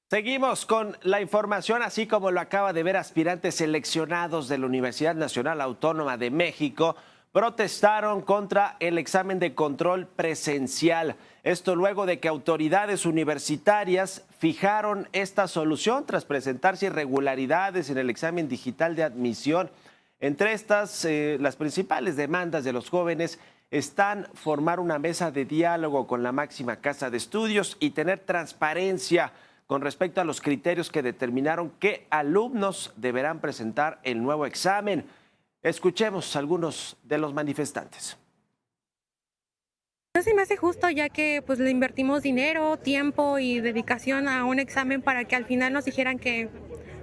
Seguimos con la información, así como lo acaba de ver, aspirantes seleccionados de la Universidad Nacional Autónoma de México protestaron contra el examen de control presencial. Esto luego de que autoridades universitarias fijaron esta solución tras presentarse irregularidades en el examen digital de admisión. Entre estas, las principales demandas de los jóvenes están formar una mesa de diálogo con la máxima casa de estudios y tener transparencia con respecto a los criterios que determinaron qué alumnos deberán presentar el nuevo examen. Escuchemos a algunos de los manifestantes. No se me hace justo, ya que pues le invertimos dinero, tiempo y dedicación a un examen para que al final nos dijeran que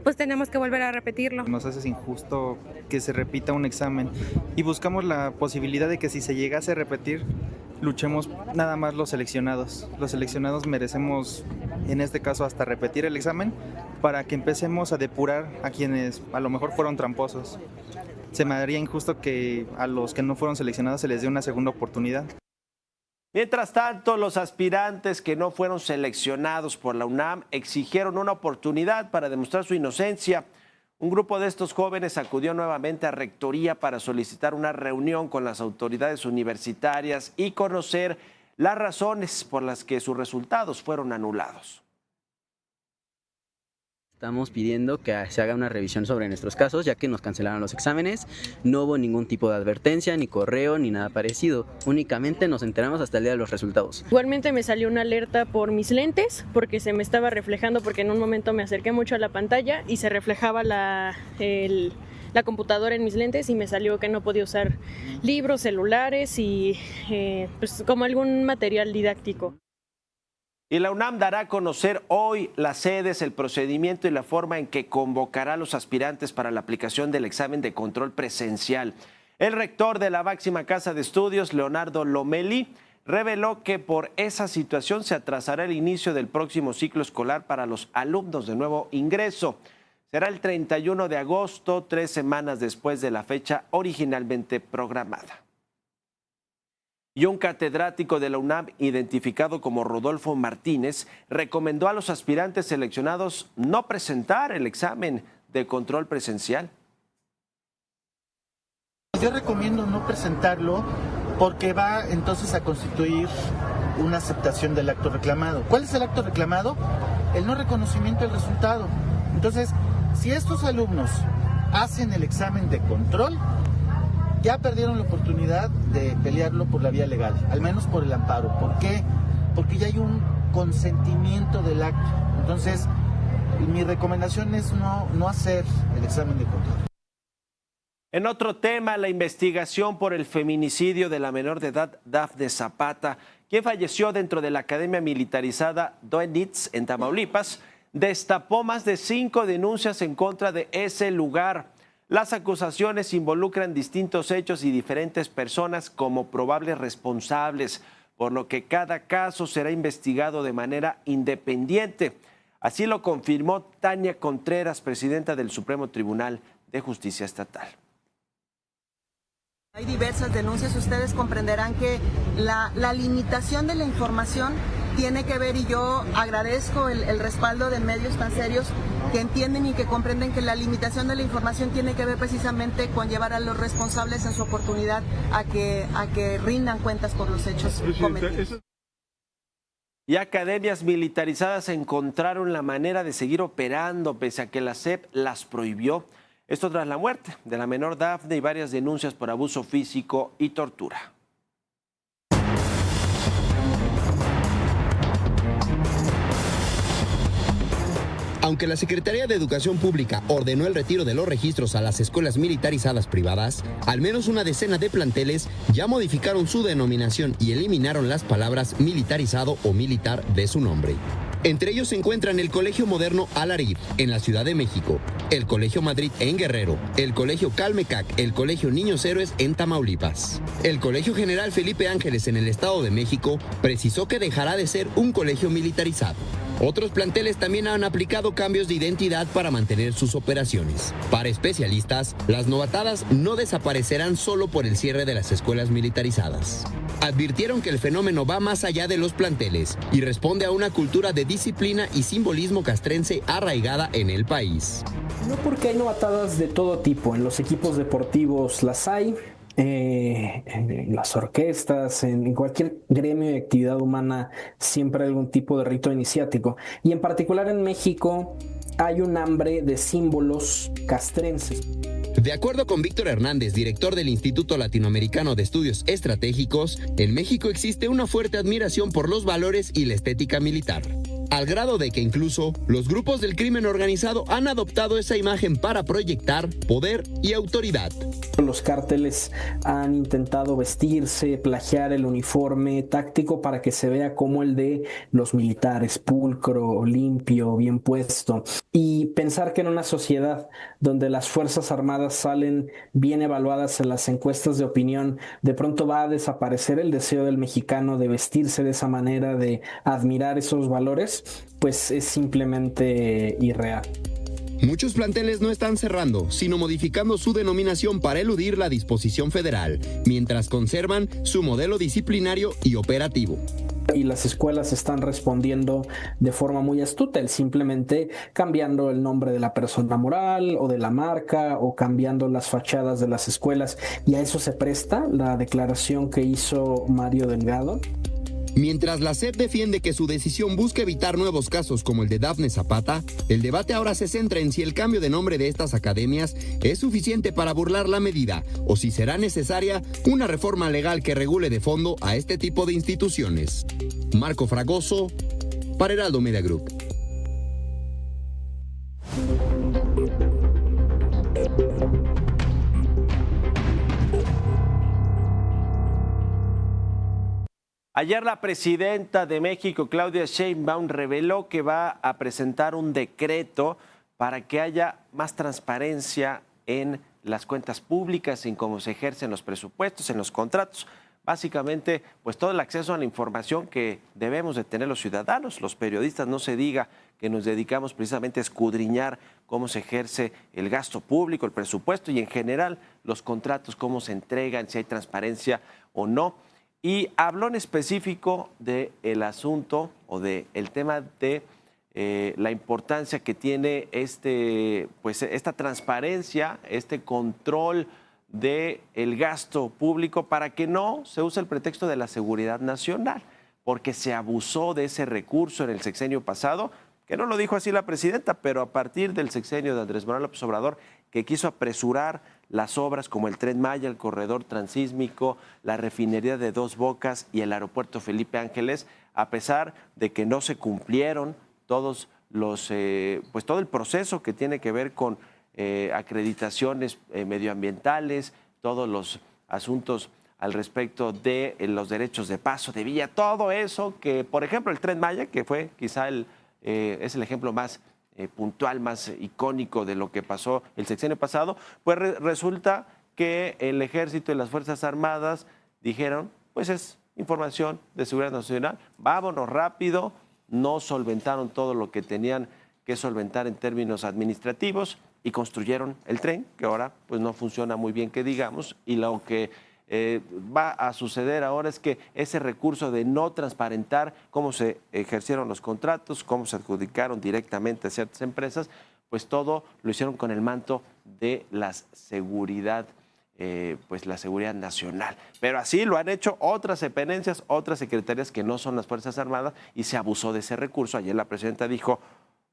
pues tenemos que volver a repetirlo. Nos hace injusto que se repita un examen y buscamos la posibilidad de que si se llegase a repetir, luchemos nada más los seleccionados. Los seleccionados merecemos, en este caso, hasta repetir el examen para que empecemos a depurar a quienes a lo mejor fueron tramposos. Se me haría injusto que a los que no fueron seleccionados se les dé una segunda oportunidad. Mientras tanto, los aspirantes que no fueron seleccionados por la UNAM exigieron una oportunidad para demostrar su inocencia. Un grupo de estos jóvenes acudió nuevamente a Rectoría para solicitar una reunión con las autoridades universitarias y conocer las razones por las que sus resultados fueron anulados. Estamos pidiendo que se haga una revisión sobre nuestros casos, ya que nos cancelaron los exámenes. No hubo ningún tipo de advertencia, ni correo, ni nada parecido. Únicamente nos enteramos hasta el día de los resultados. Igualmente me salió una alerta por mis lentes, porque se me estaba reflejando, porque en un momento me acerqué mucho a la pantalla y se reflejaba la computadora en mis lentes y me salió que no podía usar libros, celulares y pues como algún material didáctico. Y la UNAM dará a conocer hoy las sedes, el procedimiento y la forma en que convocará a los aspirantes para la aplicación del examen de control presencial. El rector de la máxima casa de estudios, Leonardo Lomelí, reveló que por esa situación se atrasará el inicio del próximo ciclo escolar para los alumnos de nuevo ingreso. Será el 31 de agosto, 3 semanas después de la fecha originalmente programada. Y un catedrático de la UNAM, identificado como Rodolfo Martínez, recomendó a los aspirantes seleccionados no presentar el examen de control presencial. Yo recomiendo no presentarlo porque va entonces a constituir una aceptación del acto reclamado. ¿Cuál es el acto reclamado? El no reconocimiento del resultado. Entonces, si estos alumnos hacen el examen de control, ya perdieron la oportunidad de pelearlo por la vía legal, al menos por el amparo. ¿Por qué? Porque ya hay un consentimiento del acto. Entonces, mi recomendación es no hacer el examen de control. En otro tema, la investigación por el feminicidio de la menor de edad Dafne Zapata, quien falleció dentro de la Academia Militarizada Doenitz en Tamaulipas, destapó más de 5 denuncias en contra de ese lugar. Las acusaciones involucran distintos hechos y diferentes personas como probables responsables, por lo que cada caso será investigado de manera independiente. Así lo confirmó Tania Contreras, presidenta del Supremo Tribunal de Justicia Estatal. Hay diversas denuncias, ustedes comprenderán que la limitación de la información tiene que ver, y yo agradezco el respaldo de medios tan serios que entienden y que comprenden que la limitación de la información tiene que ver precisamente con llevar a los responsables en su oportunidad a que rindan cuentas por los hechos cometidos. Y academias militarizadas encontraron la manera de seguir operando pese a que la SEP las prohibió. Esto tras la muerte de la menor Dafne y varias denuncias por abuso físico y tortura. Aunque la Secretaría de Educación Pública ordenó el retiro de los registros a las escuelas militarizadas privadas, al menos una decena de planteles ya modificaron su denominación y eliminaron las palabras militarizado o militar de su nombre. Entre ellos se encuentran el Colegio Moderno Al-Arif en la Ciudad de México, el Colegio Madrid en Guerrero, el Colegio Calmecac, el Colegio Niños Héroes en Tamaulipas. El Colegio General Felipe Ángeles en el Estado de México precisó que dejará de ser un colegio militarizado. Otros planteles también han aplicado cambios de identidad para mantener sus operaciones. Para especialistas, las novatadas no desaparecerán solo por el cierre de las escuelas militarizadas. Advirtieron que el fenómeno va más allá de los planteles y responde a una cultura de disciplina y simbolismo castrense arraigada en el país. No, porque hay novatadas de todo tipo. En los equipos deportivos las hay, en las orquestas, en cualquier gremio de actividad humana siempre hay algún tipo de rito iniciático. Y en particular en México hay un hambre de símbolos castrenses. De acuerdo con Víctor Hernández, director del Instituto Latinoamericano de Estudios Estratégicos, en México existe una fuerte admiración por los valores y la estética militar, al grado de que incluso los grupos del crimen organizado han adoptado esa imagen para proyectar poder y autoridad. Los cárteles han intentado vestirse, plagiar el uniforme táctico para que se vea como el de los militares, pulcro, limpio, bien puesto. Y pensar que en una sociedad donde las Fuerzas Armadas salen bien evaluadas en las encuestas de opinión, de pronto va a desaparecer el deseo del mexicano de vestirse de esa manera, de admirar esos valores, pues es simplemente irreal. Muchos planteles no están cerrando, sino modificando su denominación para eludir la disposición federal, mientras conservan su modelo disciplinario y operativo. Y las escuelas están respondiendo de forma muy astuta, simplemente cambiando el nombre de la persona moral o de la marca o cambiando las fachadas de las escuelas. Y a eso se presta la declaración que hizo Mario Delgado. Mientras la SEP defiende que su decisión busca evitar nuevos casos como el de Dafne Zapata, el debate ahora se centra en si el cambio de nombre de estas academias es suficiente para burlar la medida o si será necesaria una reforma legal que regule de fondo a este tipo de instituciones. Marco Fragoso, para Heraldo Media Group. Ayer la presidenta de México, Claudia Sheinbaum, reveló que va a presentar un decreto para que haya más transparencia en las cuentas públicas, en cómo se ejercen los presupuestos, en los contratos. Básicamente, pues todo el acceso a la información que debemos de tener los ciudadanos, los periodistas, no se diga que nos dedicamos precisamente a escudriñar cómo se ejerce el gasto público, el presupuesto y en general los contratos, cómo se entregan, si hay transparencia o no. Y habló en específico del asunto o del tema de la importancia que tiene esta transparencia, este control del gasto público para que no se use el pretexto de la seguridad nacional, porque se abusó de ese recurso en el sexenio pasado, que no lo dijo así la presidenta, pero a partir del sexenio de Andrés Manuel López Obrador, que quiso apresurar las obras como el Tren Maya, el corredor transísmico, la refinería de Dos Bocas y el aeropuerto Felipe Ángeles, a pesar de que no se cumplieron todos los, todo el proceso que tiene que ver con acreditaciones medioambientales, todos los asuntos al respecto de los derechos de paso de vía, todo eso que, por ejemplo, el Tren Maya, que fue quizá es el ejemplo más puntual, más icónico de lo que pasó el sexenio pasado, pues resulta que el Ejército y las Fuerzas Armadas dijeron, pues es información de seguridad nacional, vámonos rápido, no solventaron todo lo que tenían que solventar en términos administrativos y construyeron el tren, que ahora pues no funciona muy bien que digamos, y lo que va a suceder ahora es que ese recurso de no transparentar cómo se ejercieron los contratos, cómo se adjudicaron directamente a ciertas empresas, pues todo lo hicieron con el manto de la seguridad, la seguridad nacional. Pero así lo han hecho otras dependencias, otras secretarías que no son las Fuerzas Armadas y se abusó de ese recurso. Ayer la presidenta dijo,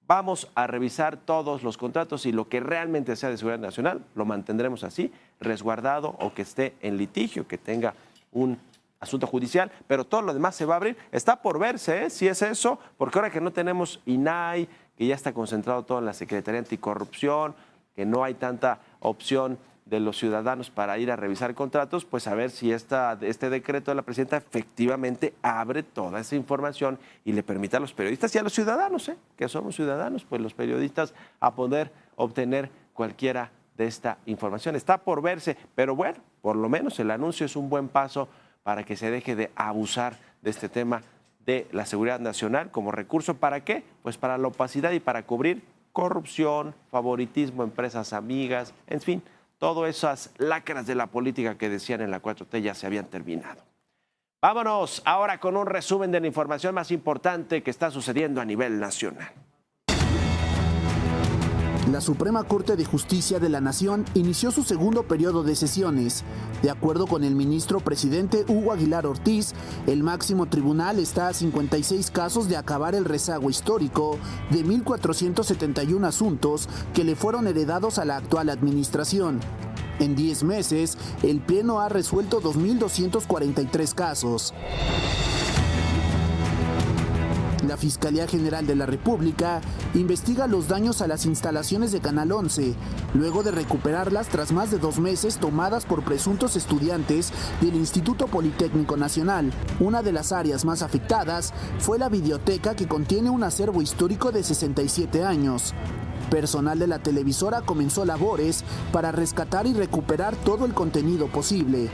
vamos a revisar todos los contratos y lo que realmente sea de seguridad nacional lo mantendremos así, resguardado o que esté en litigio, que tenga un asunto judicial, pero todo lo demás se va a abrir. Está por verse, si es eso, porque ahora que no tenemos INAI, que ya está concentrado todo en la Secretaría Anticorrupción, que no hay tanta opción de los ciudadanos para ir a revisar contratos, pues a ver si este decreto de la presidenta efectivamente abre toda esa información y le permite a los periodistas y a los ciudadanos, que somos ciudadanos, pues los periodistas a poder obtener cualquiera de esta información. Está por verse, pero bueno, por lo menos el anuncio es un buen paso para que se deje de abusar de este tema de la seguridad nacional como recurso. ¿Para qué? Pues para la opacidad y para cubrir corrupción, favoritismo, empresas amigas, en fin, todas esas lacras de la política que decían en la 4T ya se habían terminado. Vámonos ahora con un resumen de la información más importante que está sucediendo a nivel nacional. La Suprema Corte de Justicia de la Nación inició su segundo periodo de sesiones. De acuerdo con el ministro presidente Hugo Aguilar Ortiz, el máximo tribunal está a 56 casos de acabar el rezago histórico de 1.471 asuntos que le fueron heredados a la actual administración. En 10 meses, el Pleno ha resuelto 2.243 casos. La Fiscalía General de la República investiga los daños a las instalaciones de Canal 11, luego de recuperarlas tras más de 2 meses tomadas por presuntos estudiantes del Instituto Politécnico Nacional. Una de las áreas más afectadas fue la videoteca, que contiene un acervo histórico de 67 años. Personal de la televisora comenzó labores para rescatar y recuperar todo el contenido posible.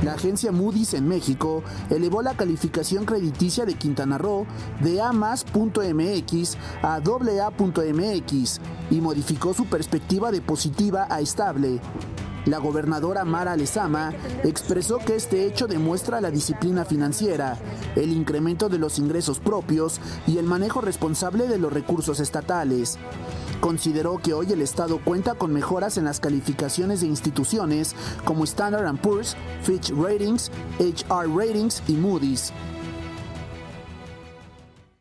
La agencia Moody's en México elevó la calificación crediticia de Quintana Roo de A+.mx a AA.mx y modificó su perspectiva de positiva a estable. La gobernadora Mara Lezama expresó que este hecho demuestra la disciplina financiera, el incremento de los ingresos propios y el manejo responsable de los recursos estatales. Consideró que hoy el Estado cuenta con mejoras en las calificaciones de instituciones como Standard & Poor's, Fitch Ratings, HR Ratings y Moody's.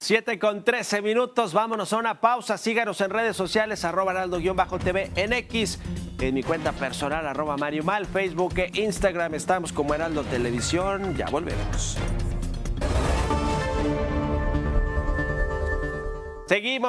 7:13, vámonos a una pausa. Síganos en redes sociales, @Heraldo_TV en X, en mi cuenta personal, @Mario Mal, Facebook e Instagram. Estamos como Heraldo Televisión. Ya volvemos.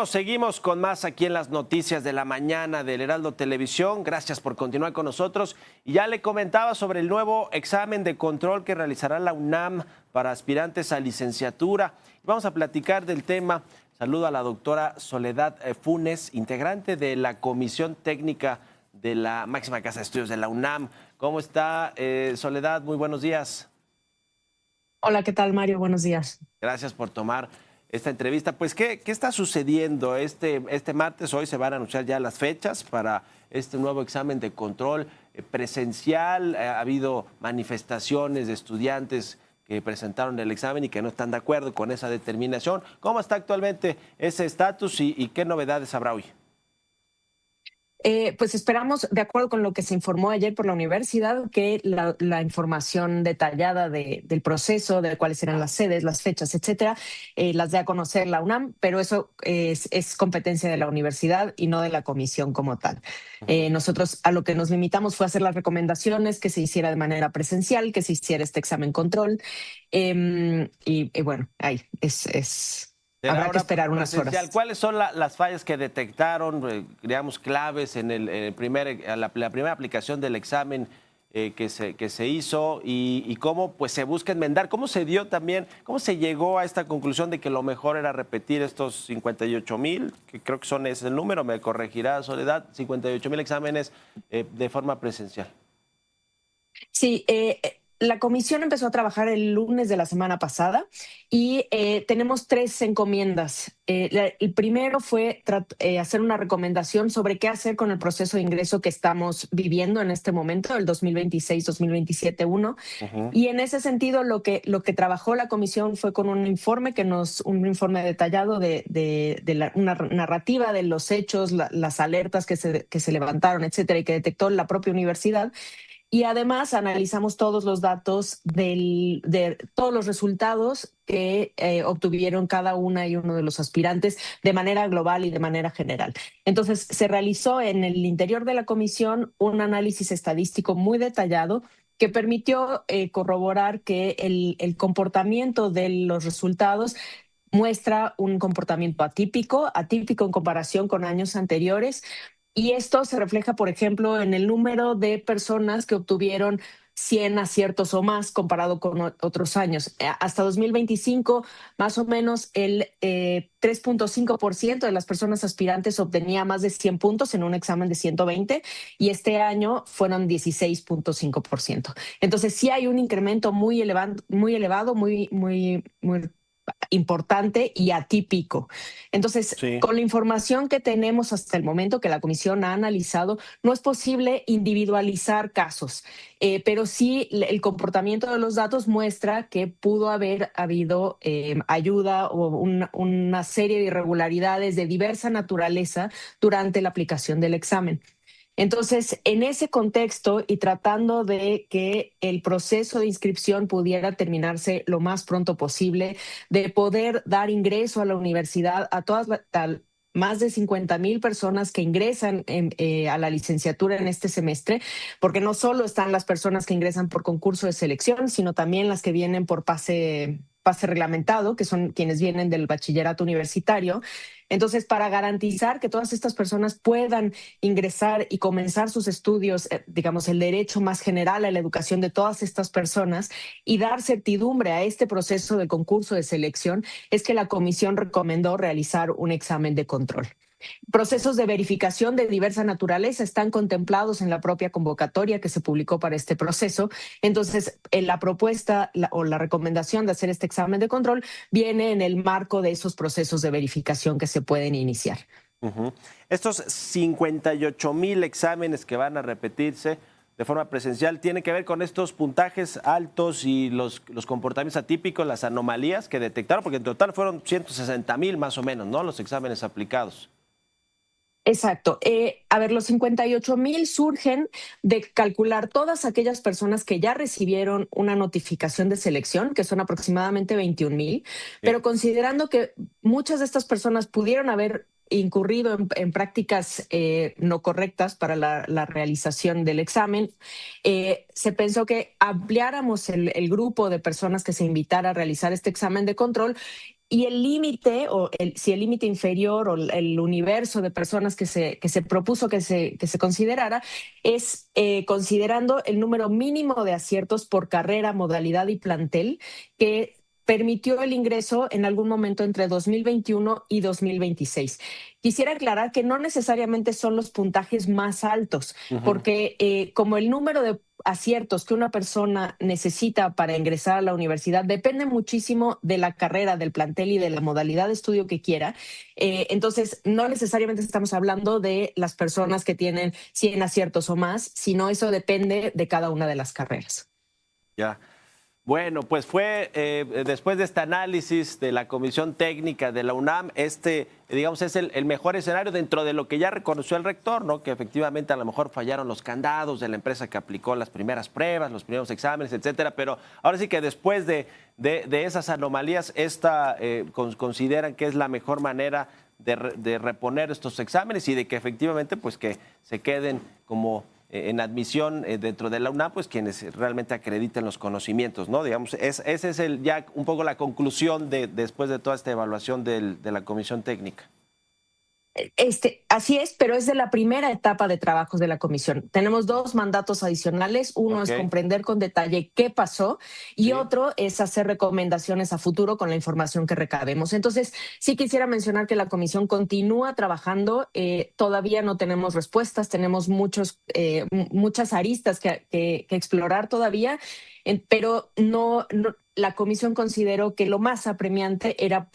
Seguimos con más aquí en las noticias de la mañana del Heraldo Televisión. Gracias por continuar con nosotros. Y ya le comentaba sobre el nuevo examen de control que realizará la UNAM para aspirantes a licenciatura. Vamos a platicar del tema. Saludo a la doctora Soledad Funes, integrante de la Comisión Técnica de la máxima casa de estudios de la UNAM. ¿Cómo está, Soledad? Muy buenos días. Hola, ¿qué tal, Mario? Buenos días. Gracias por tomar esta entrevista. Pues, ¿qué está sucediendo? Este martes, hoy se van a anunciar ya las fechas para este nuevo examen de control presencial. Ha habido manifestaciones de estudiantes que presentaron el examen y que no están de acuerdo con esa determinación. ¿Cómo está actualmente ese estatus y qué novedades habrá hoy? Pues esperamos, de acuerdo con lo que se informó ayer por la universidad, que la información detallada del proceso, de cuáles serán las sedes, las fechas, etcétera, las dé a conocer la UNAM, pero eso es competencia de la universidad y no de la comisión como tal. Nosotros a lo que nos limitamos fue hacer las recomendaciones, que se hiciera de manera presencial, que se hiciera este examen control, y bueno, ahí habrá que esperar unas horas. ¿Cuáles son las fallas que detectaron, digamos, claves en la primera aplicación del examen que se hizo y cómo pues se busca enmendar? ¿Cómo se llegó a esta conclusión de que lo mejor era repetir estos 58,000, que creo que ese es el número, me corregirá Soledad, 58,000 exámenes de forma presencial? Sí, la comisión empezó a trabajar el lunes de la semana pasada y tenemos 3 encomiendas. El primero fue hacer una recomendación sobre qué hacer con el proceso de ingreso que estamos viviendo en este momento, el 2026-2027-1. Y en ese sentido, lo que trabajó la comisión fue con un informe un informe detallado una narrativa de los hechos, las alertas que se levantaron, etcétera, y que detectó la propia universidad. Y además analizamos todos los datos de todos los resultados que obtuvieron cada una y uno de los aspirantes de manera global y de manera general. Entonces, se realizó en el interior de la comisión un análisis estadístico muy detallado que permitió corroborar que el comportamiento de los resultados muestra un comportamiento atípico en comparación con años anteriores. Y esto se refleja, por ejemplo, en el número de personas que obtuvieron 100 aciertos o más comparado con otros años. Hasta 2025, más o menos el 3.5% de las personas aspirantes obtenía más de 100 puntos en un examen de 120 y este año fueron 16.5%. Entonces sí hay un incremento muy elevado, muy importante y atípico. Entonces, Sí. con la información que tenemos hasta el momento que la comisión ha analizado, no es posible individualizar casos, pero sí el comportamiento de los datos muestra que pudo haber habido ayuda o una serie de irregularidades de diversa naturaleza durante la aplicación del examen. Entonces, en ese contexto y tratando de que el proceso de inscripción pudiera terminarse lo más pronto posible, de poder dar ingreso a la universidad a todas más de 50,000 personas que ingresan a la licenciatura en este semestre, porque no solo están las personas que ingresan por concurso de selección, sino también las que vienen por pase reglamentado, que son quienes vienen del bachillerato universitario. Entonces, para garantizar que todas estas personas puedan ingresar y comenzar sus estudios, digamos, el derecho más general a la educación de todas estas personas y dar certidumbre a este proceso de concurso de selección, es que la comisión recomendó realizar un examen de control. Procesos de verificación de diversa naturaleza están contemplados en la propia convocatoria que se publicó para este proceso. Entonces, la propuesta o la recomendación de hacer este examen de control viene en el marco de esos procesos de verificación que se pueden iniciar. Estos 58,000 exámenes que van a repetirse de forma presencial tienen que ver con estos puntajes altos y los comportamientos atípicos, las anomalías que detectaron, porque en total fueron 160,000 más o menos, ¿no? Los exámenes aplicados. Exacto. A ver, los 58,000 surgen de calcular todas aquellas personas que ya recibieron una notificación de selección, que son aproximadamente 21,000, pero considerando que muchas de estas personas pudieron haber incurrido en prácticas no correctas para la realización del examen, se pensó que ampliáramos el grupo de personas que se invitara a realizar este examen de control. Y el límite, si el límite inferior o el universo de personas que se propuso que se considerara, es considerando el número mínimo de aciertos por carrera, modalidad y plantel que permitió el ingreso en algún momento entre 2021 y 2026. Quisiera aclarar que no necesariamente son los puntajes más altos, porque como el número de aciertos que una persona necesita para ingresar a la universidad depende muchísimo de la carrera, del plantel y de la modalidad de estudio que quiera. Entonces, no necesariamente estamos hablando de las personas que tienen 100 aciertos o más, sino eso depende de cada una de las carreras. Ya. Bueno, pues fue después de este análisis de la Comisión Técnica de la UNAM, digamos, es el mejor escenario dentro de lo que ya reconoció el rector, ¿no? Que efectivamente a lo mejor fallaron los candados de la empresa que aplicó las primeras pruebas, los primeros exámenes, etcétera. Pero ahora sí que después de esas anomalías, consideran que es la mejor manera de reponer estos exámenes y de que efectivamente, pues que se queden como en admisión dentro de la UNAM, pues quienes realmente acrediten los conocimientos, ¿no? Digamos, ese es ya un poco la conclusión después de toda esta evaluación de la Comisión Técnica. Así es, pero es de la primera etapa de trabajos de la comisión. Tenemos 2 mandatos adicionales. Uno es comprender con detalle qué pasó y otro es hacer recomendaciones a futuro con la información que recabemos. Entonces, sí quisiera mencionar que la comisión continúa trabajando. Todavía no tenemos respuestas, tenemos muchas aristas que explorar todavía, pero no la comisión consideró que lo más apremiante era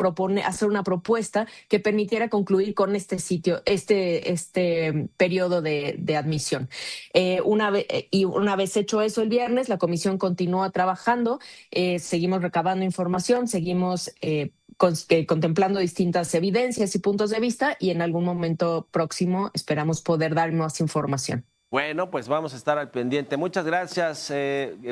hacer una propuesta que permitiera concluir con este periodo de admisión. Una vez hecho eso el viernes, la comisión continúa trabajando, seguimos recabando información, seguimos contemplando distintas evidencias y puntos de vista y en algún momento próximo esperamos poder dar más información. Bueno, pues vamos a estar al pendiente. Muchas gracias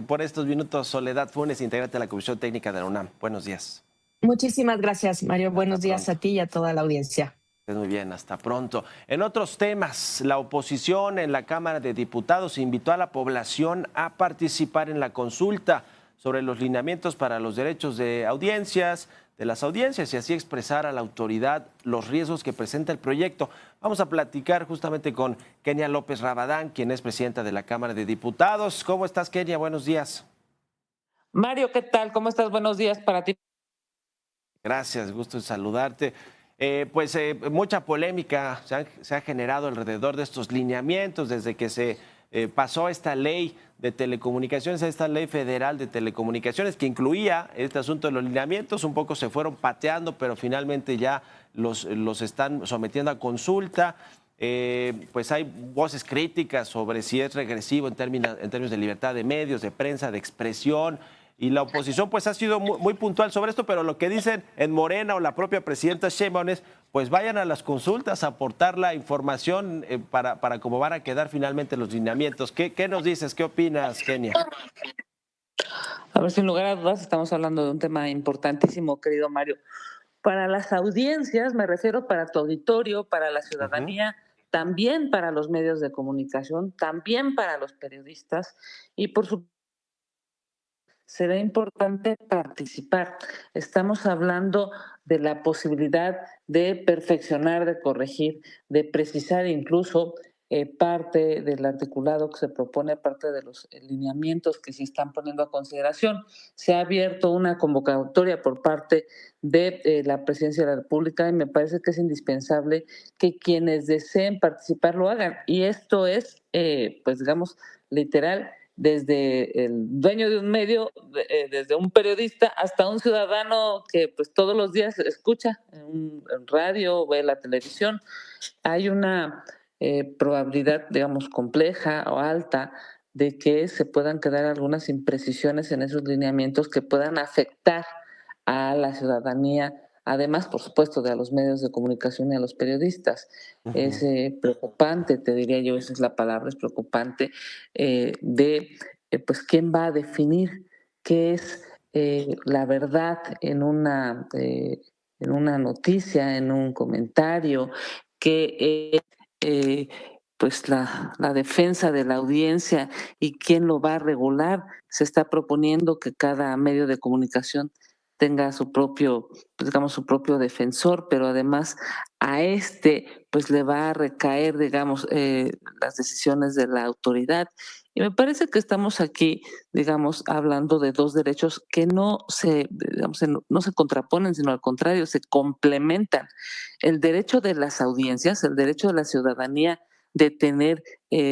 por estos minutos, Soledad Funes, integrante de la Comisión Técnica de la UNAM. Buenos días. Muchísimas gracias, Mario. Buenos días a ti y a toda la audiencia. Muy bien, hasta pronto. En otros temas, la oposición en la Cámara de Diputados invitó a la población a participar en la consulta sobre los lineamientos para los derechos de audiencias de las audiencias y así expresar a la autoridad los riesgos que presenta el proyecto. Vamos a platicar justamente con Kenia López Rabadán, quien es presidenta de la Cámara de Diputados. ¿Cómo estás, Kenia? Buenos días. Mario, ¿qué tal? ¿Cómo estás? Buenos días para ti. Gracias, gusto en saludarte. Mucha polémica se ha generado alrededor de estos lineamientos desde que se pasó esta ley de telecomunicaciones, esta ley federal de telecomunicaciones que incluía este asunto de los lineamientos. Un poco se fueron pateando, pero finalmente ya los están sometiendo a consulta. Pues hay voces críticas sobre si es regresivo en términos de libertad de medios, de prensa, de expresión. Y la oposición pues ha sido muy puntual sobre esto, pero lo que dicen en Morena o la propia presidenta Sheinbaum es pues vayan a las consultas a aportar la información para cómo van a quedar finalmente los lineamientos. ¿Qué nos dices? ¿Qué opinas, Kenia? A ver, sin lugar a dudas, estamos hablando de un tema importantísimo, querido Mario. Para las audiencias, me refiero para tu auditorio, para la ciudadanía, también para los medios de comunicación, también para los periodistas y por supuesto será importante participar. Estamos hablando de la posibilidad de perfeccionar, de corregir, de precisar incluso parte del articulado que se propone, parte de los lineamientos que se están poniendo a consideración. Se ha abierto una convocatoria por parte de la Presidencia de la República y me parece que es indispensable que quienes deseen participar lo hagan. Y esto es, pues digamos, literal, desde el dueño de un medio, desde un periodista hasta un ciudadano que pues todos los días escucha en radio, ve la televisión. Hay una probabilidad, digamos, compleja o alta de que se puedan quedar algunas imprecisiones en esos lineamientos que puedan afectar a la ciudadanía, además, por supuesto, de a los medios de comunicación y a los periodistas. Es preocupante, te diría yo, esa es la palabra, es preocupante, pues quién va a definir qué es la verdad en una noticia, en un comentario, qué es pues la defensa de la audiencia y quién lo va a regular. Se está proponiendo que cada medio de comunicación tenga su propio, pues digamos, su propio defensor, pero además a pues le va a recaer, digamos, las decisiones de la autoridad. Y me parece que estamos aquí, digamos, hablando de dos derechos que no se contraponen, sino al contrario, se complementan. El derecho de las audiencias, el derecho de la ciudadanía de tener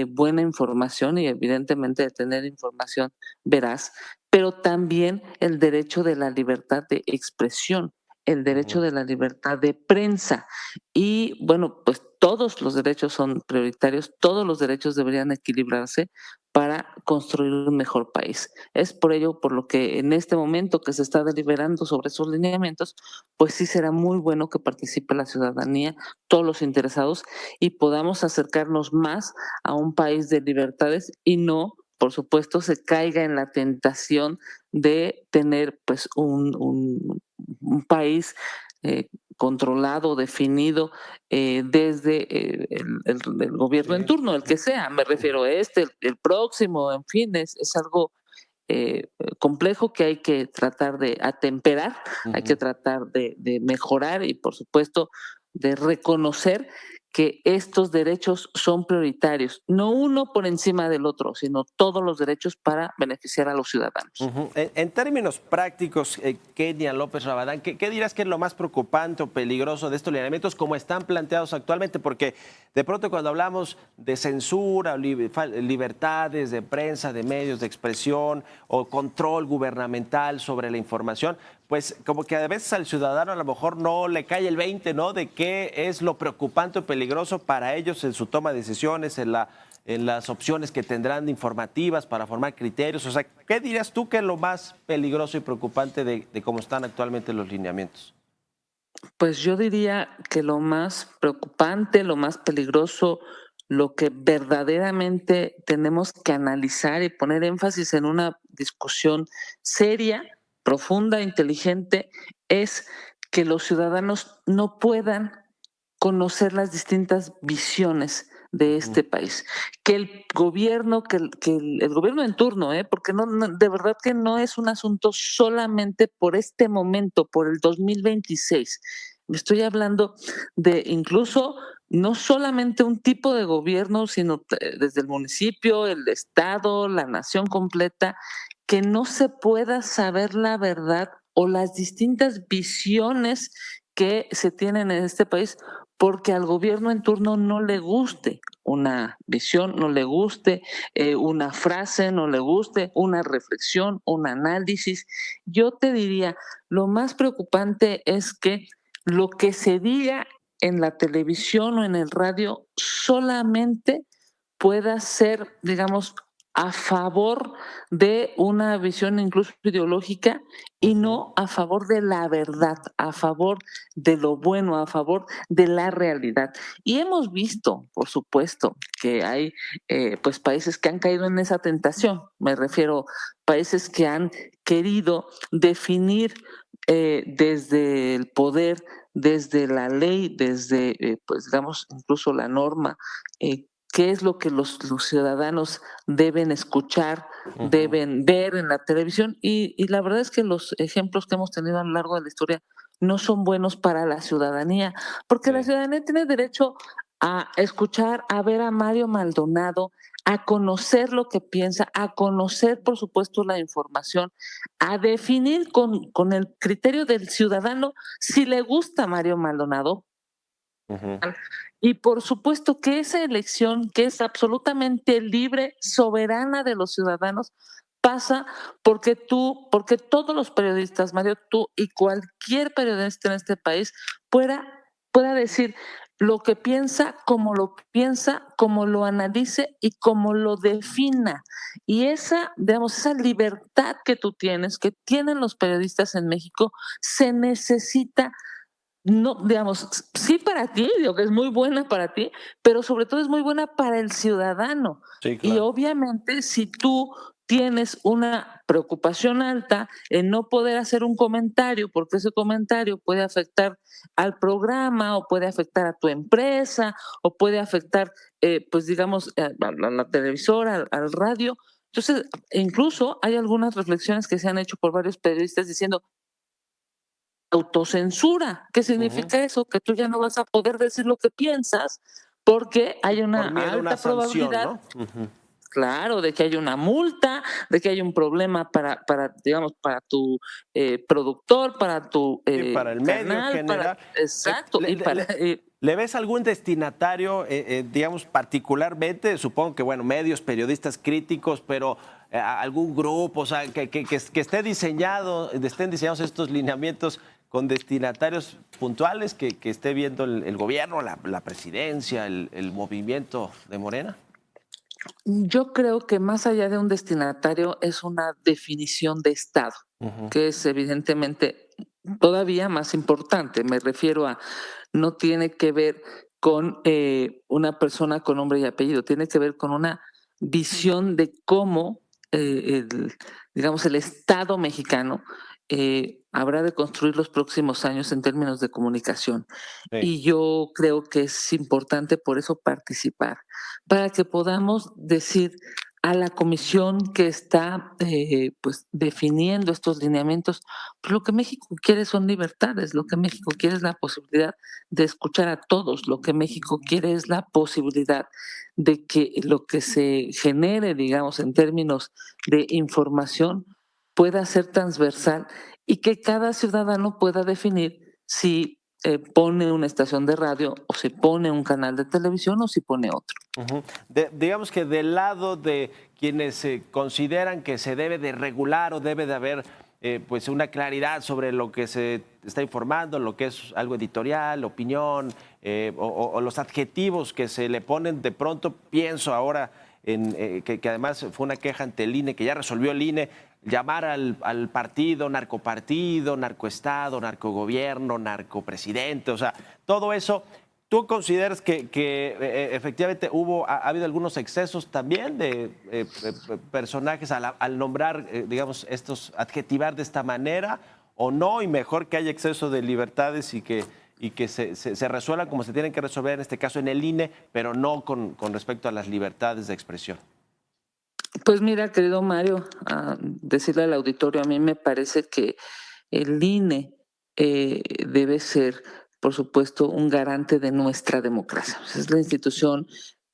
buena información y evidentemente de tener información veraz, pero también el derecho de la libertad de expresión, el derecho de la libertad de prensa. Y bueno, pues todos los derechos son prioritarios, todos los derechos deberían equilibrarse para construir un mejor país. Es por ello por lo que en este momento que se está deliberando sobre esos lineamientos, pues sí será muy bueno que participe la ciudadanía, todos los interesados, y podamos acercarnos más a un país de libertades y no, por supuesto, se caiga en la tentación de tener pues un país controlado, definido desde el gobierno en turno, el que sea, me refiero a el próximo, en fin, es algo complejo que hay que tratar de atemperar, hay que tratar de mejorar y por supuesto de reconocer que estos derechos son prioritarios, no uno por encima del otro, sino todos los derechos para beneficiar a los ciudadanos. En términos prácticos, Kenia López Rabadán, ¿qué dirás que es lo más preocupante o peligroso de estos lineamientos como están planteados actualmente? Porque de pronto cuando hablamos de censura, libertades de prensa, de medios de expresión o control gubernamental sobre la información, pues como que a veces al ciudadano a lo mejor no le cae el 20, ¿no? De qué es lo preocupante o peligroso para ellos en su toma de decisiones, en las opciones que tendrán informativas para formar criterios. O sea, ¿qué dirías tú que es lo más peligroso y preocupante de cómo están actualmente los lineamientos? Pues yo diría que lo más preocupante, lo más peligroso, lo que verdaderamente tenemos que analizar y poner énfasis en una discusión seria, profunda, inteligente, es que los ciudadanos no puedan conocer las distintas visiones de este país. Que el gobierno, el gobierno en turno, porque de verdad que no es un asunto solamente por este momento, por el 2026. Me estoy hablando de incluso no solamente un tipo de gobierno, sino desde el municipio, el estado, la nación completa, que no se pueda saber la verdad o las distintas visiones que se tienen en este país porque al gobierno en turno no le guste una visión, no le guste una frase, no le guste una reflexión, un análisis. Yo te diría, lo más preocupante es que lo que se diga en la televisión o en el radio solamente pueda ser, digamos, a favor de una visión incluso ideológica y no a favor de la verdad, a favor de lo bueno, a favor de la realidad. Y hemos visto, por supuesto, que hay pues países que han caído en esa tentación. Me refiero países que han querido definir desde el poder, desde la ley, desde, pues digamos, incluso la norma, qué es lo que los ciudadanos deben escuchar, deben ver en la televisión. Y la verdad es que los ejemplos que hemos tenido a lo largo de la historia no son buenos para la ciudadanía, porque la ciudadanía tiene derecho a escuchar, a ver a Mario Maldonado, a conocer lo que piensa, a conocer, por supuesto, la información, a definir con el criterio del ciudadano si le gusta Mario Maldonado. Y por supuesto que esa elección, que es absolutamente libre, soberana de los ciudadanos, pasa porque todos los periodistas, Mario, tú y cualquier periodista en este país pueda decir lo que piensa, como lo analice y como lo defina. Y esa, digamos, esa libertad que tú tienes, que tienen los periodistas en México, se necesita. No, digamos, sí para ti, digo que es muy buena para ti, pero sobre todo es muy buena para el ciudadano. Sí, claro. Y obviamente si tú tienes una preocupación alta en no poder hacer un comentario, porque ese comentario puede afectar al programa o puede afectar a tu empresa o puede afectar, pues digamos, a la televisora, al radio. Entonces, incluso hay algunas reflexiones que se han hecho por varios periodistas diciendo autocensura. ¿Qué significa eso? Que tú ya no vas a poder decir lo que piensas porque hay una alta probabilidad, claro, de que haya una multa, de que haya un problema para digamos, para tu productor, para tu para el medio canal, general. Exacto. ¿Le ves algún destinatario, digamos, particularmente? Supongo que, bueno, medios, periodistas críticos, pero algún grupo, o sea, que estén diseñados estos lineamientos con destinatarios puntuales que esté viendo el gobierno, la presidencia, el movimiento de Morena. Yo creo que más allá de un destinatario es una definición de Estado, que es evidentemente todavía más importante. Me refiero a, no tiene que ver con una persona con nombre y apellido, tiene que ver con una visión de cómo, digamos, el Estado mexicano habrá de construir los próximos años en términos de comunicación. Sí. Y yo creo que es importante por eso participar, para que podamos decir a la comisión que está pues definiendo estos lineamientos, pues lo que México quiere son libertades, lo que México quiere es la posibilidad de escuchar a todos, lo que México quiere es la posibilidad de que lo que se genere, digamos, en términos de información, pueda ser transversal y que cada ciudadano pueda definir si pone una estación de radio o si pone un canal de televisión o si pone otro. Digamos que del lado de quienes consideran que se debe de regular o debe de haber pues una claridad sobre lo que se está informando, lo que es algo editorial, opinión o los adjetivos que se le ponen, de pronto pienso ahora en que además fue una queja ante el INE, que ya resolvió el INE, llamar al partido, narcoestado, narcogobierno, narcopresidente, o sea, todo eso. ¿Tú consideras que efectivamente ha habido algunos excesos también de personajes al nombrar, digamos, adjetivar de esta manera, o no, y mejor que haya exceso de libertades y que y que se resuelvan como se tienen que resolver en este caso en el INE, pero no con respecto a las libertades de expresión. Pues mira, querido Mario, a decirle al auditorio, a mí me parece que el INE debe ser, por supuesto, un garante de nuestra democracia. Es la institución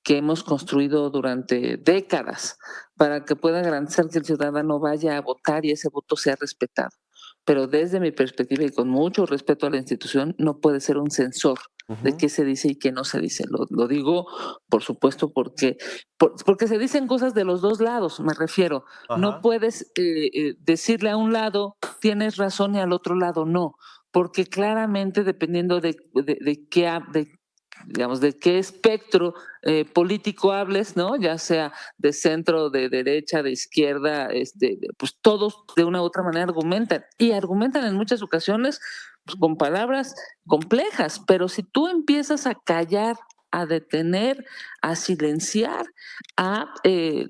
que hemos construido durante décadas para que pueda garantizar que el ciudadano vaya a votar y ese voto sea respetado. Pero desde mi perspectiva y con mucho respeto a la institución, no puede ser un censor de qué se dice y qué no se dice. Lo digo, por supuesto, porque se dicen cosas de los dos lados, me refiero. Ajá. No puedes decirle a un lado, tienes razón, y al otro lado no, porque claramente dependiendo de qué espectro político hables, ¿no? Ya sea de centro, de derecha, de izquierda, pues todos de una u otra manera argumentan en muchas ocasiones pues, con palabras complejas, pero si tú empiezas a callar, a detener, a silenciar a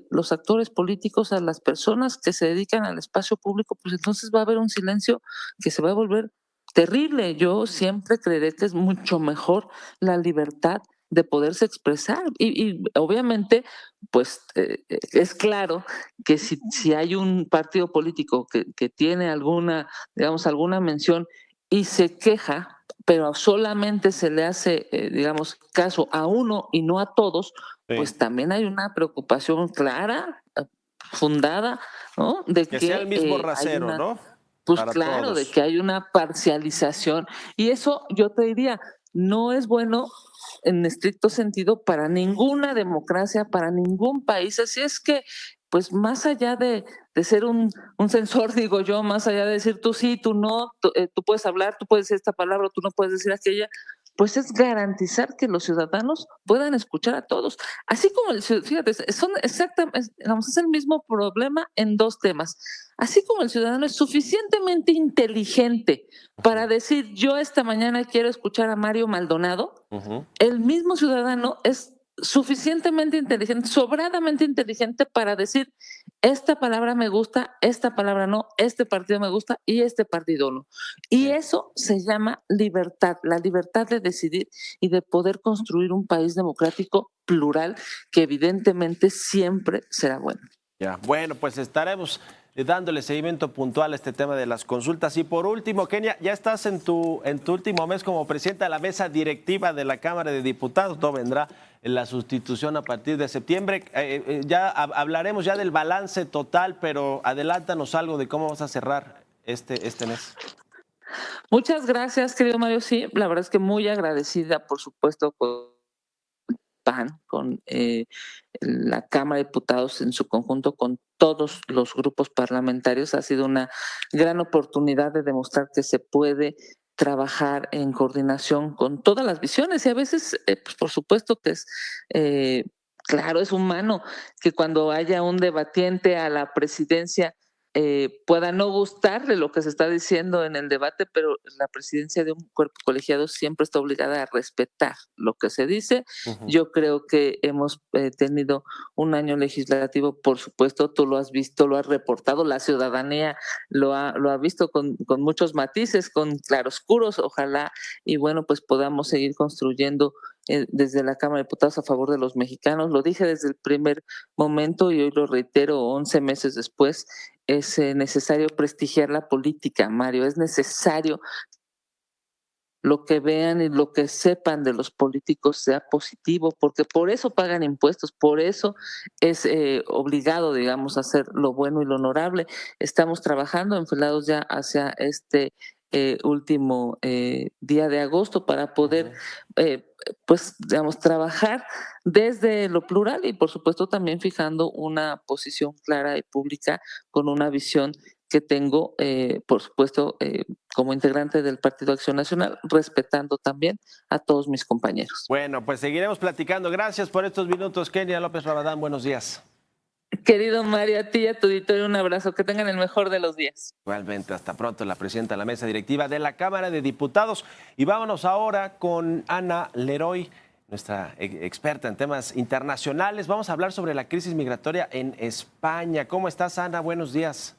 los actores políticos, a las personas que se dedican al espacio público, pues entonces va a haber un silencio que se va a volver terrible. Yo siempre creeré que es mucho mejor la libertad de poderse expresar y obviamente pues es claro que si hay un partido político que tiene alguna mención y se queja, pero solamente se le hace caso a uno y no a todos, Sí. pues también hay una preocupación clara, fundada, ¿no? De Que sea el mismo rasero, ¿no? Pues Para claro, todos. de que hay una parcialización. Y eso yo te diría, no es bueno en estricto sentido para ninguna democracia, para ningún país. Así es que, pues más allá de ser un censor, digo yo, más allá de decir tú sí, tú no, tú puedes hablar, tú puedes decir esta palabra, tú no puedes decir aquella, pues es garantizar que los ciudadanos puedan escuchar a todos. Así como fíjate, es el mismo problema en dos temas. Así como el ciudadano es suficientemente inteligente para decir, yo esta mañana quiero escuchar a Mario Maldonado, el mismo ciudadano es suficientemente inteligente, sobradamente inteligente para decir, esta palabra me gusta, esta palabra no, este partido me gusta y este partido no. Y eso se llama libertad, la libertad de decidir y de poder construir un país democrático plural que evidentemente siempre será bueno. Ya, bueno, pues estaremos dándole seguimiento puntual a este tema de las consultas. Y por último, Kenia, ya estás en tu último mes como presidenta de la mesa directiva de la Cámara de Diputados. No vendrá la sustitución a partir de septiembre. Ya hablaremos ya del balance total, pero adelántanos algo de cómo vas a cerrar este mes. Muchas gracias, querido Mario. Sí, la verdad es que muy agradecida, por supuesto, con PAN, con la Cámara de Diputados en su conjunto, con todos los grupos parlamentarios. Ha sido una gran oportunidad de demostrar que se puede trabajar en coordinación con todas las visiones y a veces, pues por supuesto que es, claro, es humano que cuando haya un debatiente a la presidencia pueda no gustarle lo que se está diciendo en el debate, pero la presidencia de un cuerpo colegiado siempre está obligada a respetar lo que se dice. Yo creo que hemos tenido un año legislativo, por supuesto, tú lo has visto, lo has reportado, la ciudadanía lo ha visto con muchos matices, con claroscuros, ojalá, y bueno, pues podamos seguir construyendo desde la Cámara de Diputados a favor de los mexicanos. Lo dije desde el primer momento y hoy lo reitero 11 meses después. Es necesario prestigiar la política, Mario, es necesario lo que vean y lo que sepan de los políticos sea positivo, porque por eso pagan impuestos, por eso es obligado, digamos, a hacer lo bueno y lo honorable. Estamos trabajando enfilados ya hacia este último día de agosto para poder, pues, digamos, trabajar desde lo plural y, por supuesto, también fijando una posición clara y pública con una visión que tengo, por supuesto, como integrante del Partido Acción Nacional, respetando también a todos mis compañeros. Bueno, pues seguiremos platicando. Gracias por estos minutos, Kenia López Rabadán. Buenos días. Querido Mario, a ti y a tu auditorio un abrazo. Que tengan el mejor de los días. Igualmente, hasta pronto, la presidenta de la mesa directiva de la Cámara de Diputados. Y vámonos ahora con Ana Leroy, nuestra experta en temas internacionales. Vamos a hablar sobre la crisis migratoria en España. ¿Cómo estás, Ana? Buenos días.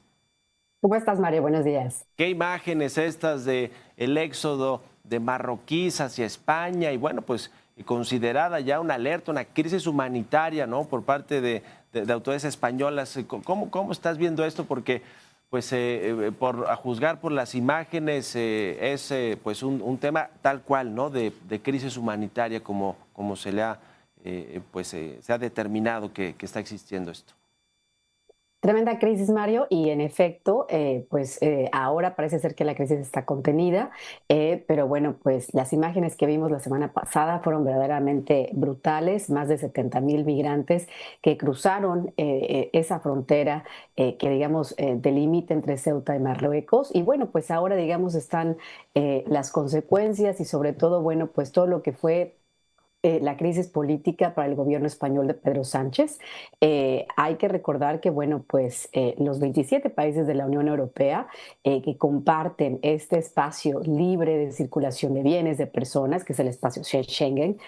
¿Cómo estás, Mario? Buenos días. ¿Qué imágenes estas de el éxodo de marroquíes hacia España y bueno, pues considerada ya una alerta, una crisis humanitaria, ¿no? Por parte de autoridades españolas. ¿Cómo estás viendo esto? Porque pues a juzgar por las imágenes es pues un tema tal cual, ¿no? De crisis humanitaria como se le ha se ha determinado que está existiendo esto. Tremenda crisis, Mario, y en efecto, ahora parece ser que la crisis está contenida, pero bueno, pues las imágenes que vimos la semana pasada fueron verdaderamente brutales, más de 70,000 migrantes que cruzaron esa frontera que, digamos, delimita entre Ceuta y Marruecos, y bueno, pues ahora, digamos, están las consecuencias y sobre todo, bueno, pues todo lo que fue la crisis política para el gobierno español de Pedro Sánchez. Hay que recordar que, bueno, pues los 27 países de la Unión Europea que comparten este espacio libre de circulación de bienes, de personas, que es el espacio Schengen,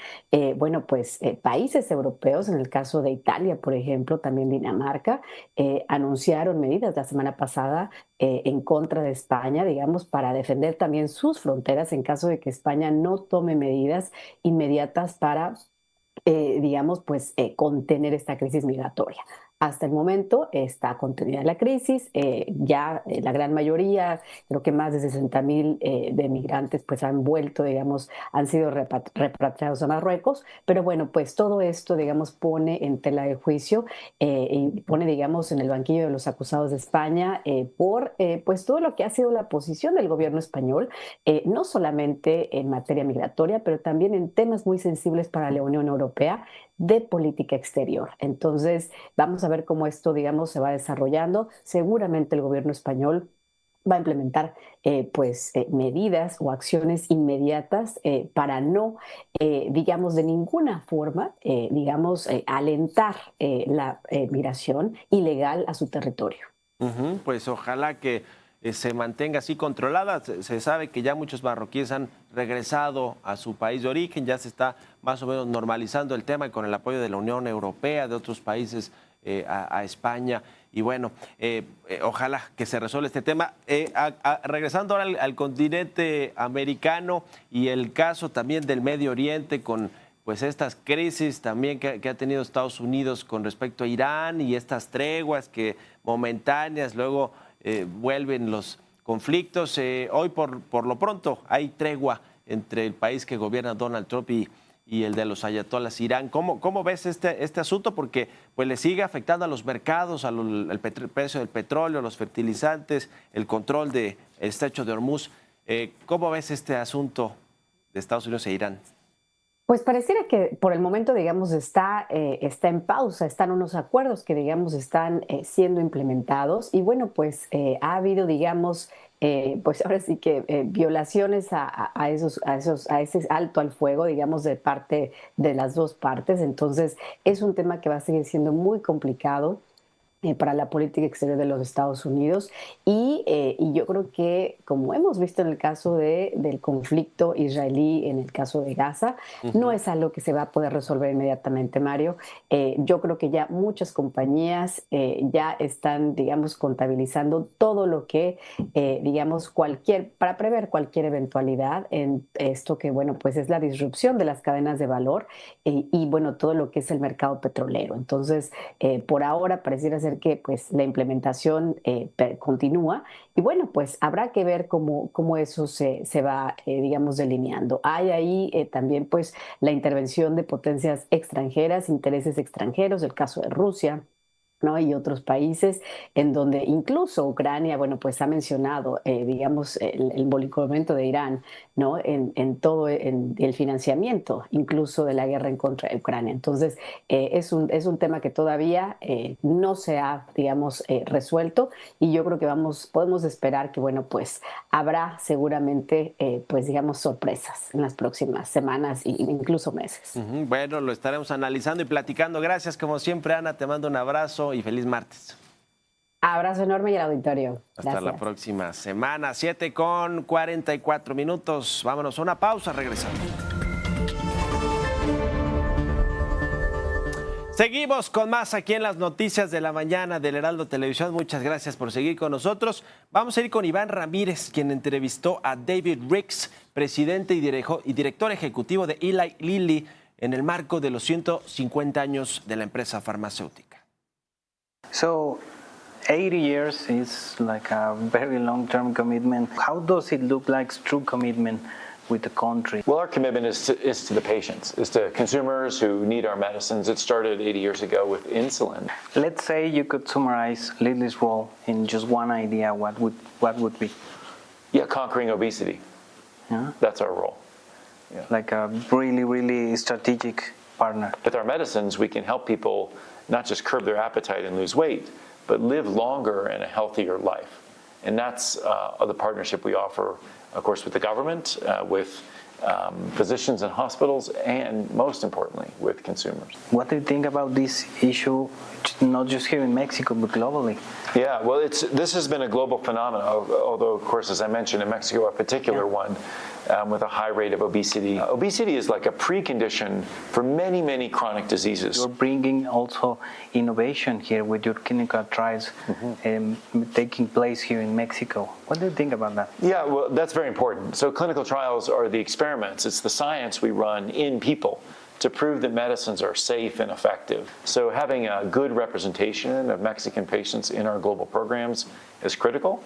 países europeos, en el caso de Italia, por ejemplo, también Dinamarca, anunciaron medidas la semana pasada en contra de España, digamos, para defender también sus fronteras en caso de que España no tome medidas inmediatas para, contener esta crisis migratoria. Hasta el momento está contenida la crisis, la gran mayoría, creo que más de 60,000 de migrantes pues han vuelto, digamos, han sido repatriados a Marruecos, pero bueno, pues todo esto, digamos, pone en tela de juicio y pone, digamos, en el banquillo de los acusados de España por pues todo lo que ha sido la posición del gobierno español, no solamente en materia migratoria, pero también en temas muy sensibles para la Unión Europea de política exterior. Entonces, vamos a ver cómo esto, digamos, se va desarrollando. Seguramente el gobierno español va a implementar medidas o acciones inmediatas para no, digamos, de ninguna forma, alentar la migración ilegal a su territorio. Pues ojalá que se mantenga así controlada. Se sabe que ya muchos marroquíes han regresado a su país de origen, ya se está más o menos normalizando el tema con el apoyo de la Unión Europea, de otros países a España. Y bueno, ojalá que se resuelva este tema. Regresando ahora al continente americano y el caso también del Medio Oriente con pues estas crisis también que ha tenido Estados Unidos con respecto a Irán y estas treguas que momentáneas luego vuelven los conflictos. Hoy por lo pronto hay tregua entre el país que gobierna Donald Trump y el de los ayatolás Irán. ¿Cómo ves este asunto? Porque pues le sigue afectando a los mercados, al precio del petróleo, los fertilizantes, el control del estrecho de Hormuz. ¿Cómo ves este asunto de Estados Unidos e Irán? Pues pareciera que por el momento, digamos, está en pausa, están unos acuerdos que, digamos, están siendo implementados y bueno, pues ha habido, digamos, pues ahora sí que violaciones a ese alto al fuego, digamos, de parte de las dos partes. Entonces es un tema que va a seguir siendo muy complicado para la política exterior de los Estados Unidos y yo creo que, como hemos visto en el caso del conflicto israelí, en el caso de Gaza, no es algo que se va a poder resolver inmediatamente, Mario. Yo creo que ya muchas compañías ya están, digamos, contabilizando todo lo que, para prever cualquier eventualidad en esto que, bueno, pues es la disrupción de las cadenas de valor y bueno, todo lo que es el mercado petrolero. Entonces, por ahora pareciera ser que pues la implementación continúa y bueno, pues habrá que ver cómo eso se va, digamos, delineando. Hay ahí también pues la intervención de potencias extranjeras, intereses extranjeros, el caso de Rusia, ¿no? Y otros países en donde incluso Ucrania, bueno, pues ha mencionado, digamos, el involucramiento de Irán, ¿no? En todo el financiamiento, incluso de la guerra en contra de Ucrania. Entonces, es un tema que todavía no se ha, digamos, resuelto y yo creo que podemos esperar que, bueno, pues habrá seguramente, pues, digamos, sorpresas en las próximas semanas e incluso meses. Bueno, lo estaremos analizando y platicando. Gracias, como siempre, Ana, te mando un abrazo y feliz martes. Abrazo enorme y el auditorio. Hasta la próxima semana, 7:44. Vámonos a una pausa, regresando. Seguimos con más aquí en las noticias de la mañana del Heraldo Televisión. Muchas gracias por seguir con nosotros. Vamos a ir con Iván Ramírez, quien entrevistó a David Ricks, presidente y director ejecutivo de Eli Lilly, en el marco de los 150 años de la empresa farmacéutica. So, 80 years is like a very long-term commitment. How does it look like true commitment with the country? Well, our commitment is to the patients, is to consumers who need our medicines. It started 80 years ago with insulin. Let's say you could summarize Lilly's role in just one idea. What would be? Yeah, conquering obesity. Yeah? That's our role. Yeah. Like a really, really strategic partner. With our medicines, we can help people not just curb their appetite and lose weight, but live longer and a healthier life. And that's the partnership we offer, of course, with the government, with physicians and hospitals, and most importantly, with consumers. What do you think about this issue, not just here in Mexico, but globally? Yeah, well, this has been a global phenomenon, although, of course, as I mentioned, in Mexico, a particular one with a high rate of obesity. Obesity is like a precondition for many, many chronic diseases. You're bringing also innovation here with your clinical trials taking place here in Mexico. What do you think about that? Yeah, well, that's very important. So clinical trials are the experiments. It's the science we run in people to prove that medicines are safe and effective. So having a good representation of Mexican patients in our global programs is critical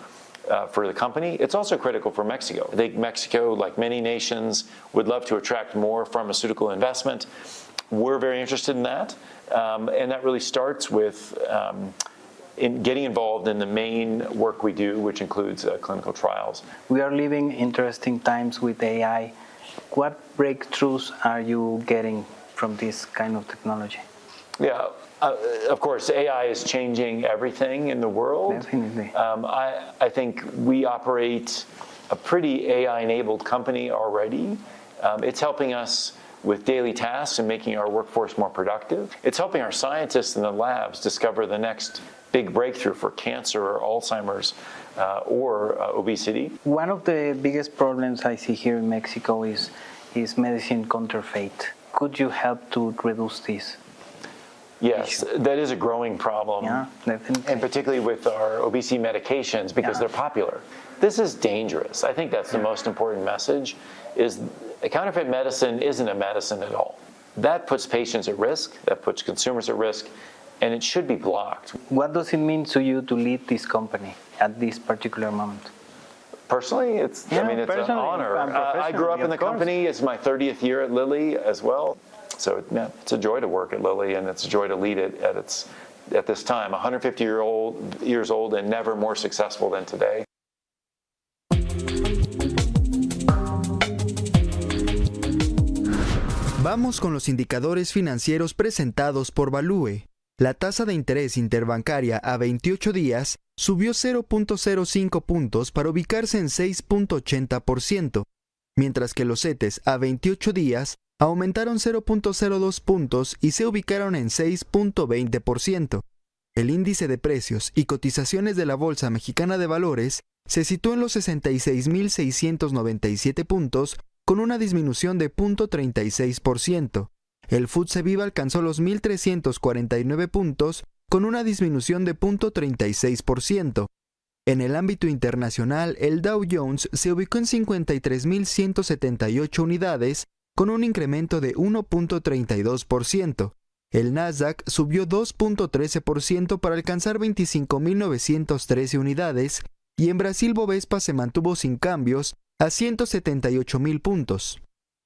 for the company. It's also critical for Mexico. I think Mexico, like many nations, would love to attract more pharmaceutical investment. We're very interested in that, and that really starts with in getting involved in the main work we do, which includes clinical trials. We are living interesting times with AI. What breakthroughs are you getting from this kind of technology? Yeah, of course, AI is changing everything in the world. Definitely. I think we operate a pretty AI-enabled company already. It's helping us with daily tasks and making our workforce more productive. It's helping our scientists in the labs discover the next big breakthrough for cancer or Alzheimer's or obesity. One of the biggest problems I see here in Mexico is medicine counterfeit. Could you help to reduce this? Yes, that is a growing problem. Yeah, definitely. And particularly with our obesity medications because they're popular. This is dangerous. I think that's the most important message, is a counterfeit medicine isn't a medicine at all. That puts patients at risk, that puts consumers at risk, and it should be blocked. What does it mean to you to lead this company at this particular moment? Personally, it's an honor. I grew up in the company. It's my 30th year at Lilly as well. So it's a joy to work at Lilly, and it's a joy to lead it at this time. 150 years old and never more successful than today. Vamos con los indicadores financieros presentados por Value. La tasa de interés interbancaria a 28 días subió 0.05 puntos para ubicarse en 6.80%, mientras que los CETES a 28 días aumentaron 0.02 puntos y se ubicaron en 6.20%. El índice de precios y cotizaciones de la Bolsa Mexicana de Valores se situó en los 66.697 puntos con una disminución de 0.36%. El FTSE Viva alcanzó los 1.349 puntos con una disminución de 0.36%. En el ámbito internacional, el Dow Jones se ubicó en 53.178 unidades con un incremento de 1.32%. El Nasdaq subió 2.13% para alcanzar 25.913 unidades y en Brasil Bovespa se mantuvo sin cambios a 178.000 puntos.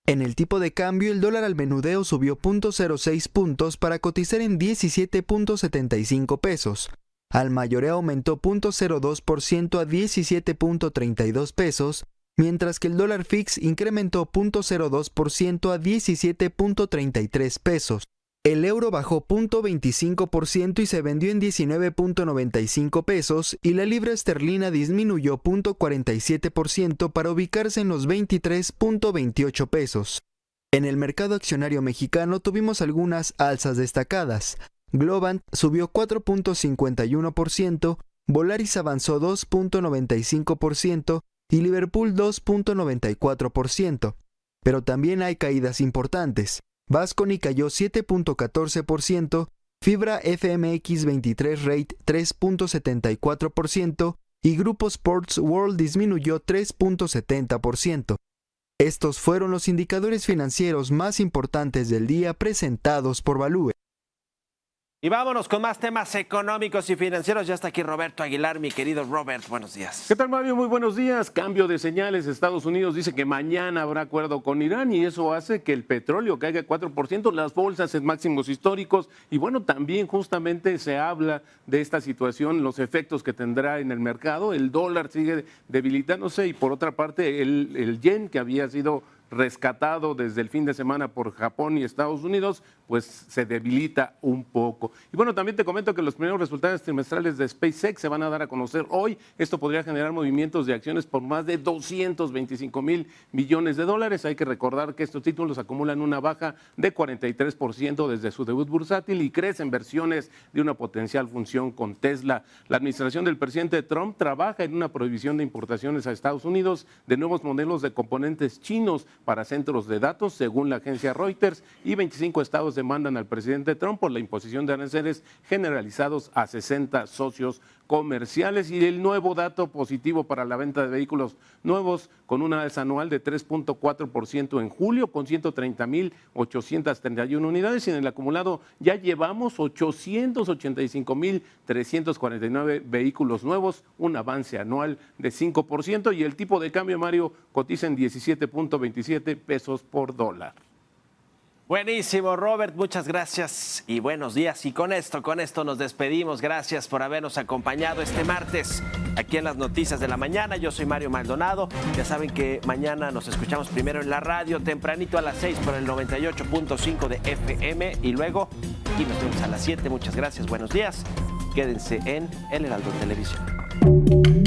En el tipo de cambio, el dólar al menudeo subió 0.06 puntos para cotizar en 17.75 pesos. Al mayoreo aumentó 0.02% a 17.32 pesos, mientras que el dólar fix incrementó 0.02% a 17.33 pesos. El euro bajó 0.25% y se vendió en 19.95 pesos y la libra esterlina disminuyó 0.47% para ubicarse en los 23.28 pesos. En el mercado accionario mexicano tuvimos algunas alzas destacadas. Globant subió 4.51%, Volaris avanzó 2.95% y Liverpool 2.94%. Pero también hay caídas importantes. Vasconi cayó 7.14%, Fibra FMX 23 Rate 3.74% y Grupo Sports World disminuyó 3.70%. Estos fueron los indicadores financieros más importantes del día presentados por Value. Y vámonos con más temas económicos y financieros. Ya está aquí Roberto Aguilar, mi querido Robert. Buenos días. ¿Qué tal, Mario? Muy buenos días. Cambio de señales. Estados Unidos dice que mañana habrá acuerdo con Irán y eso hace que el petróleo caiga 4%, las bolsas en máximos históricos. Y bueno, también justamente se habla de esta situación, los efectos que tendrá en el mercado. El dólar sigue debilitándose y por otra parte el yen, que había sido rescatado desde el fin de semana por Japón y Estados Unidos, pues se debilita un poco. Y bueno, también te comento que los primeros resultados trimestrales de SpaceX se van a dar a conocer hoy. Esto podría generar movimientos de acciones por más de 225,000 millones de dólares. Hay que recordar que estos títulos acumulan una baja de 43% desde su debut bursátil y crecen versiones de una potencial función con Tesla. La administración del presidente Trump trabaja en una prohibición de importaciones a Estados Unidos de nuevos modelos de componentes chinos para centros de datos, según la agencia Reuters, y 25 estados demandan al presidente Trump por la imposición de aranceles generalizados a 60 socios comerciales. Y el nuevo dato positivo para la venta de vehículos nuevos, con una alza anual de 3.4% en julio, con 130,831 unidades, y en el acumulado ya llevamos 885,349 vehículos nuevos, un avance anual de 5%, y el tipo de cambio, Mario, cotiza en 17.27 pesos por dólar. Buenísimo, Robert, muchas gracias y buenos días. Y con esto nos despedimos. Gracias por habernos acompañado este martes aquí en las Noticias de la Mañana. Yo soy Mario Maldonado. Ya saben que mañana nos escuchamos primero en la radio, tempranito a las 6 por el 98.5 de FM y luego aquí nos vemos a las 7. Muchas gracias, buenos días. Quédense en El Heraldo Televisión.